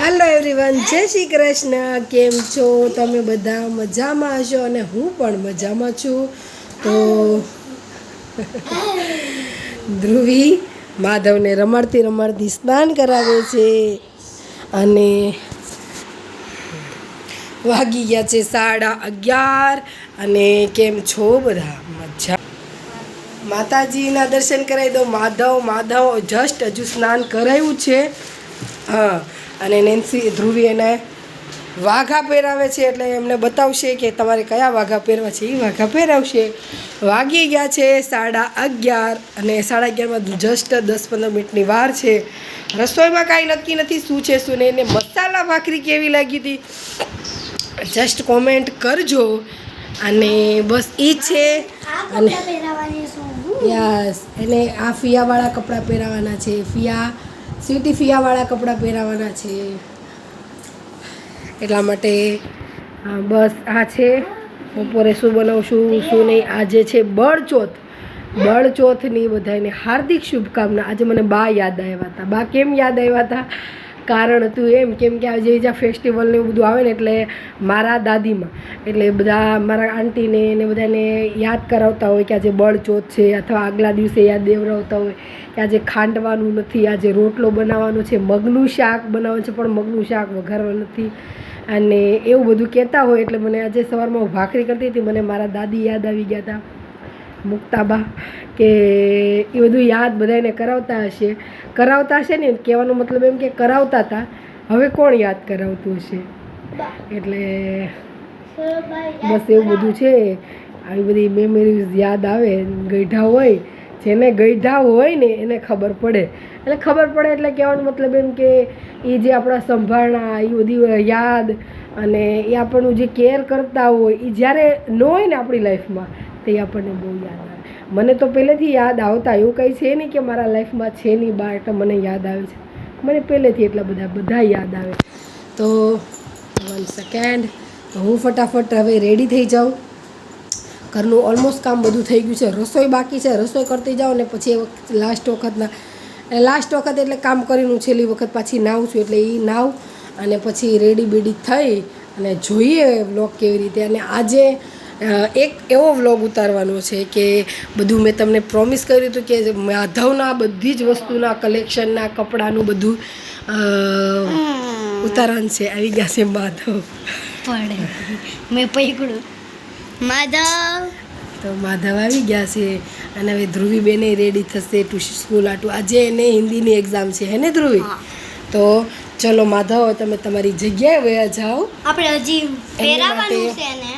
Hello everyone, જય શ્રી કૃષ્ણ. કેમ છો તમે? બધા મજામાં હશો અને હું પણ મજામાં છું. તો ધ્રુવી માધવને રમાડતી રમાડતી સ્નાન કરાવે છે અને વાગી ગયા છે 11:30. અને કેમ છો બધા? મજા. માતાજીના દર્શન કરાવી દો. માધવ જસ્ટ હજુ સ્નાન કરાવ્યું છે. હા, અને નેન્સી ધ્રુવી એને વાઘા પહેરાવે છે, એટલે એમને બતાવશે કે તમારે કયા વાઘા પહેરવા છે. એ વાઘા પહેરાવશે. વાગી ગયા છે 11:30 અને 11:30માં જસ્ટ 10-15 મિનિટની વાર છે. રસોઈમાં કાંઈ નક્કી નથી શું છે શું નહીં. એને મસાલા ભાખરી કેવી લાગી હતી જસ્ટ કોમેન્ટ કરજો. અને બસ એ છે. અને યસ, એને આ ફિયાવાળા કપડાં પહેરાવાના છે. સ્વીટી ફિયાવાળા કપડાં પહેરાવાના છે. એટલા માટે બસ આ છે. બપોરે શું બનાવશું શું નહીં. આજે છે બળચોથની બધાને હાર્દિક શુભકામના. આજે મને બા યાદ આવ્યા હતા. બા કેમ યાદ આવ્યા હતા? કારણ હતું એમ કેમ કે આજે જ્યાં ફેસ્ટિવલ ને એવું બધું આવે ને, એટલે મારા દાદીમાં એટલે બધા મારા આંટીને ને બધાને યાદ કરાવતા હોય કે આજે બળચોથ છે, અથવા આગલા દિવસે યાદ દેવડાવતા હોય કે આજે ખાંડવાનું નથી, આજે રોટલો બનાવવાનો છે, મગનું શાક બનાવવાનું છે પણ મગનું શાક વઘારવાનું નથી, અને એવું બધું કહેતા હોય. એટલે મને આજે સવારમાં હું ભાખરી કરતી હતી, મને મારા દાદી યાદ આવી ગયા હતા, મુક્તાબા, કે એ બધું યાદ બધાને કરાવતા હશે ને. કહેવાનો મતલબ એમ કે કરાવતા હતા. હવે કોણ યાદ કરાવતું હશે? એટલે બસ એવું બધું છે. આવી બધી મેમરીઝ યાદ આવે. જેને ગઈઢા હોય ને એને ખબર પડે. એટલે કહેવાનો મતલબ એમ કે એ જે આપણા સંભાળના એ બધી યાદ, અને એ આપણનું જે કેર કરતા હોય એ જ્યારે ન હોય ને આપણી લાઈફમાં, તે આપણને બહુ યાદ આવે. મને તો પહેલેથી યાદ આવતા. એવું કંઈ છે નહીં કે મારા લાઈફમાં છે નહીં બા એટલે મને યાદ આવે છે. મને પહેલેથી એટલા બધા યાદ આવે. તો 1 સેકન્ડ, તો હું ફટાફટ હવે રેડી થઈ જાઉં. ઘરનું ઓલમોસ્ટ કામ બધું થઈ ગયું છે. રસોઈ બાકી છે. રસોઈ કરતી જાઉં ને પછી લાસ્ટ વખત એટલે કામ કરીને હું છેલ્લી વખત પાછી નાહું છું. એટલે એ નાહું અને પછી રેડી બેડી થઈ અને જોઈએ વ્લોગ કેવી રીતે. અને આજે એક એવો વ્લોગ ઉતારવાનો છે કે બધું મેં તમને પ્રોમિસ કર્યું હતું કે માધવના બધી જ વસ્તુના કલેક્શનના કપડાનું બધું ઉતારવાનું છે. આવી ગયા છે માધવ. મેં પકડું માધવ. તો માધવ આવી ગયા છે. અને હવે ધ્રુવી બેને રેડી થશે સ્કૂલ આટું. આજે એને હિન્દીની એક્ઝામ છે, હે ને ધ્રુવી? તો ચલો માધવ, તમે તમારી જગ્યાએ વયા જાઓ. આપણે હજી પહેરાવાનું છે ને.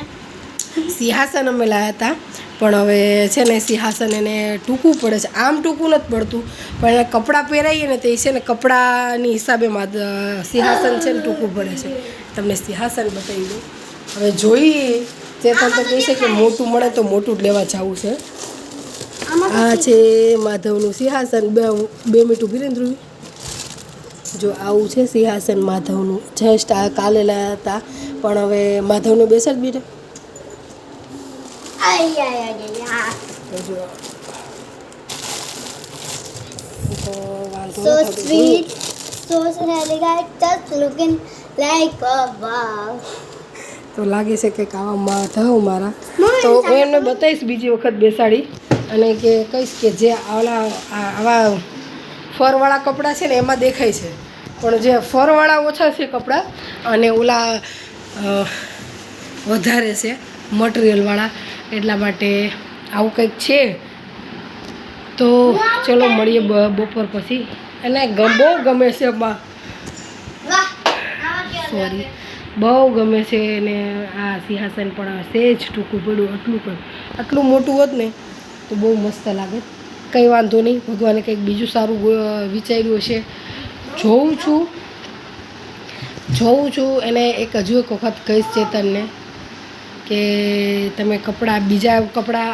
સિંહાસન અમે લાવ્યા હતા, પણ હવે છે ને સિંહાસન એને ટૂંકું પડે છે. આમ ટૂંકું નથી પડતું, પણ એને કપડાં પહેરાવીએ ને તે છે ને કપડાની હિસાબે સિંહાસન છે ને ટૂંકું પડે છે. તમને સિંહાસન બતાવી દઉં. હવે જોઈએ. ચેતન તો કહે છે કે મોટું મળે તો મોટું જ લેવા જવું છે. આ છે માધવનું સિંહાસન. 2 મિનિટ ઊભી રહે ધ્રુવી. જો આવું છે સિંહાસન માધવનું. જસ્ટ આ કાલે લાવ્યા હતા, પણ હવે માધવને બેસાડ બેઠા. So sweet, so elegant, just looking like a wow. તો લાગે છે કે આવા માધવ મારા. તો હું એમને બતાવીશ બીજી વખત બેસાડી, અને કે કહીશ કે જે આવા ફરવાળા કપડાં છે ને એમાં દેખાય છે, પણ જે ફરવાળા ઓછા છે કપડાં અને ઓલા વધારે છે મટીરિયલવાળા, એટલા માટે આવું કંઈક છે. તો ચલો મળીએ બપોર પછી. એને બહુ ગમે છે સોરી, બહુ ગમે છે એને આ સિંહાસન. પણ સહેજ ટૂંકું પડ્યું. આટલું મોટું હોત ને તો બહુ મસ્ત લાગે. કંઈ વાંધો નહીં, ભગવાને કંઈક બીજું સારું વિચાર્યું હશે. જોઉં છું એને એક હજુ એક વખત કહીશ ચેતનને કે તમે બીજા કપડાં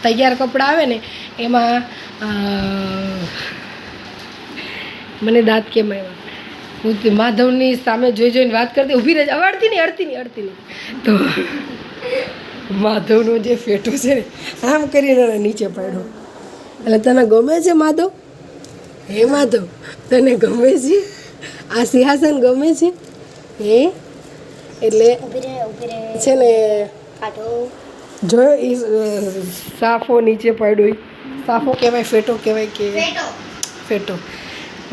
તૈયાર કપડાં આવે ને એમાં મને દાંત કેમ આવ્યા. હું માધવની સામે જોઈને વાત કરતી ઊભી રહે. અડતી નહીં. તો માધવનો જે ફેટો છે ને આમ કરીને નીચે પાડ્યો. એટલે તને ગમે છે માધવ? હે માધવ, તને ગમે છે? આ સિંહાસન ગમે છે હે એટલે ઊભી રહે છે ને કાઢો જોયો એ સાફો નીચે પડ્યો ઈ. સાફો કહેવાય ફેટો કહેવાય કે ફેટો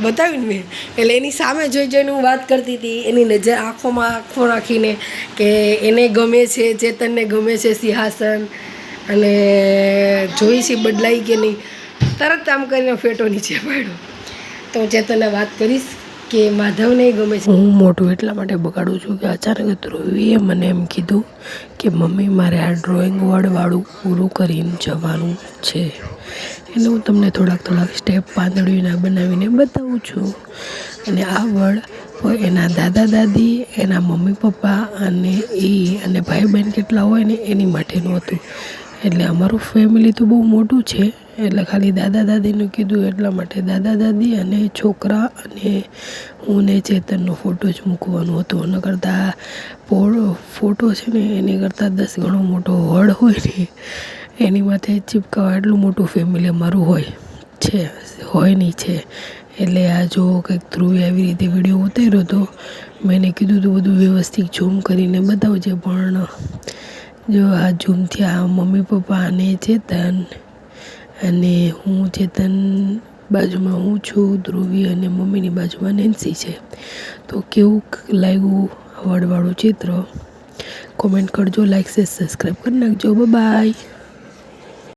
બતાવ્યું ને મેં એટલે એની સામે જોઈ જોઈને હું વાત કરતી હતી એની નજર આંખોમાં આંખો રાખીને કે એને ગમે છે ચેતનને ગમે છે સિંહાસન અને જોઈ છે બદલાઈ કે નહીં તરત આમ કરીને ફેટો નીચે પાડ્યો તો હું ચેતનને વાત કરીશ કે માધવને ગમે છે. હું મોટું એટલા માટે બગાડું છું કે અચાનક ધ્રુવીએ મને એમ કીધું કે મમ્મી મારે આ ડ્રોઈંગ બોર્ડવાળું પૂરું કરીને જવાનું છે એટલે હું તમને થોડાક સ્ટેપ પાંદડીના બનાવીને બતાવું છું અને આ વર્ડ એના દાદા દાદી એના મમ્મી પપ્પા અને એ અને ભાઈ બહેન કેટલા હોય ને એની માટેનું હતું એટલે અમારું ફેમિલી તો બહુ મોટું છે એટલે ખાલી દાદા દાદીનું કીધું એટલા માટે દાદા દાદી અને છોકરા અને હું ને ચેતનનો ફોટો જ મૂકવાનું હતો એના કરતાં ફોટો છે ને એની કરતાં 10 ગણો મોટો વડ હોય ને એની માથે ચીપકાવા એટલું મોટું ફેમિલી અમારું હોય નહીં છે એટલે આ જો કંઈક ધ્રુવે આવી રીતે વિડીયો ઉતાર્યો હતો મેં એને કીધું હતું બધું વ્યવસ્થિત ઝૂમ કરીને બતાવજે પણ જો આ ઝૂમથી આ મમ્મી પપ્પા અને ચેતન અને હું ચેતન બાજુમાં હું છું ધ્રુવી અને મમ્મીની બાજુમાં નેન્સી છે તો કેવું લાગ્યું વડવાળું ચિત્ર કોમેન્ટ કરજો લાઈક સબસ્ક્રાઈબ કરી નાખજો બાય.